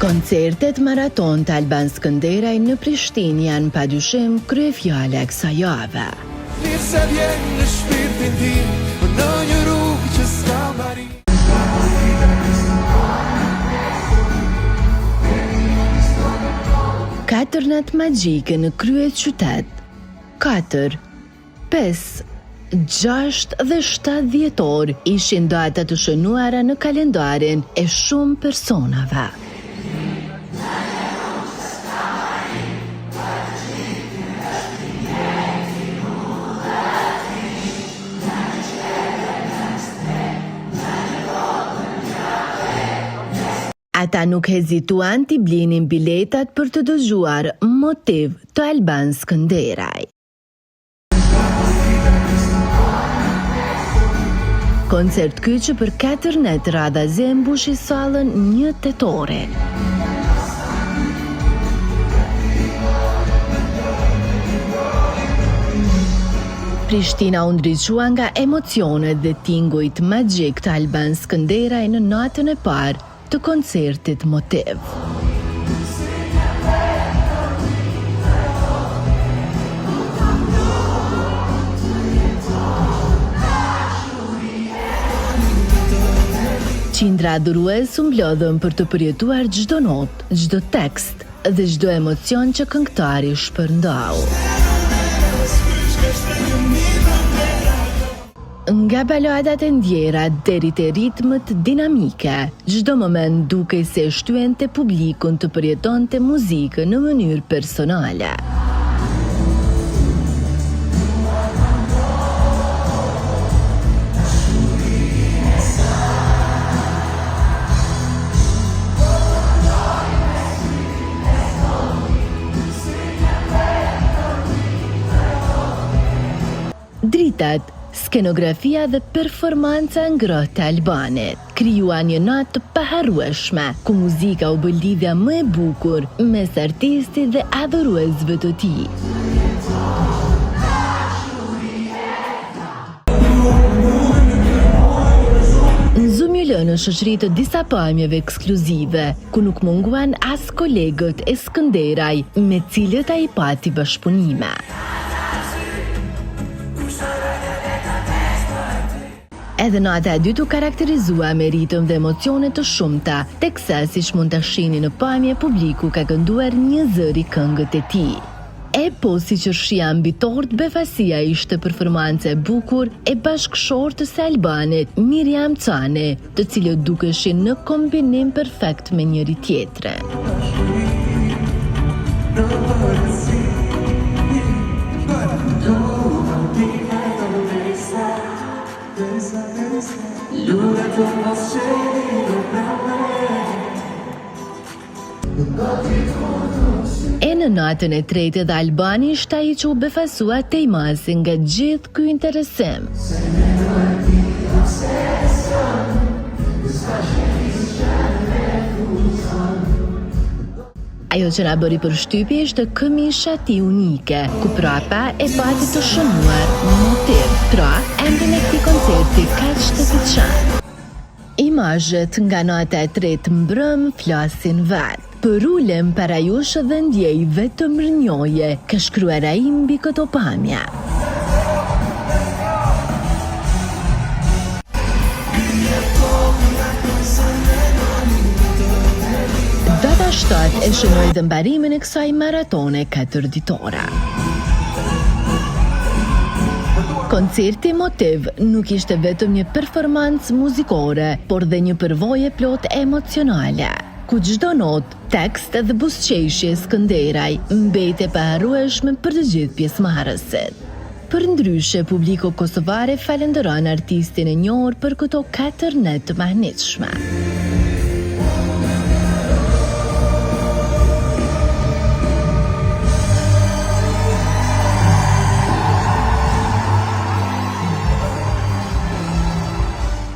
Koncertet maraton të Alban Skënderaj në Prishtinë janë padyshim kryefjala e kësaj jave. Mirë se vjen në shpirtin tim, për në një rrugë që s'ka mbari. Katër natë magjike në kryet qytet. 4, 5, 6 dhe 7 dhjetor ishin data të shënuara në kalendarin e shumë personave. Ata nuk hezituan t'i blinin biletat për të dëgjuar Motiv të Alban Skënderaj. Koncert ky që për 4 net radhazi mbushi sallën 1 tetore. Prishtina u ndriçua nga emocionet dhe tingujt magjik të Alban Skënderaj në natën e parë të koncertit Motiv. Qindra dhurues u mblodhën për të përjetuar çdo notë, çdo tekst dhe çdo emocion që këngëtari shpërndau. Nga baladat e ndjera deri te ritmët dinamike, çdo moment dukej se shtyente publikun të përjetonte muzikën në mënyrë personale. Dritat, skenografia dhe performanca ngrohtë e Albanit krijuan një natë të paharrueshme, ku muzika u bë lidhja më e bukur mes artistit dhe adhuruesve të tij. Nxumi lë në shoqëri të disa pamjeve ekskluzive, ku nuk munguan as kolegët e Skënderaj, me cilët ai pati bashkëpunime. Edhe nata e dytë u karakterizua me ritëm dhe emocione të shumta, teksa siç mund ta shihni në pamje publiku ka kënduar një zëri këngët e tij. E po si që shia mbi tort, befasia ishte performance e bukur e bashkëshortës së Albanit, Miriam Cane, të cilët dukeshin në kombinim perfekt me njëri tjetrën. E në natën e tretë dhe Albani ishte ai që u befasua Tejmasi nga gjithë ky interesim. Ajo që na bëri përshtypje ishte këmisha e tij unike, ku prapa e pati të shënuar Motiv, pra emrin e këtij koncerti kaq të veçantë. Imazhet nga nata e tretë mbrëm flasin vetë. Për ulem para jush dhe ndjej vetëm rënjoje, ka shkruar ai mbi këto pamje. Data 7 e shënoi dhe mbarimin e kësaj maratone 4 ditore. Koncerti Motiv nuk ishte vetëm një performancë muzikore, por dhe një përvojë plot emocionale, ku çdo notë, tekst dhe buzëqeshje Skënderaj mbete e paharrueshme për të gjithë pjesëmarrësit. Përndryshe, publiku kosovare falenderon artistin e njohur për këto 4 net të mahnitshme.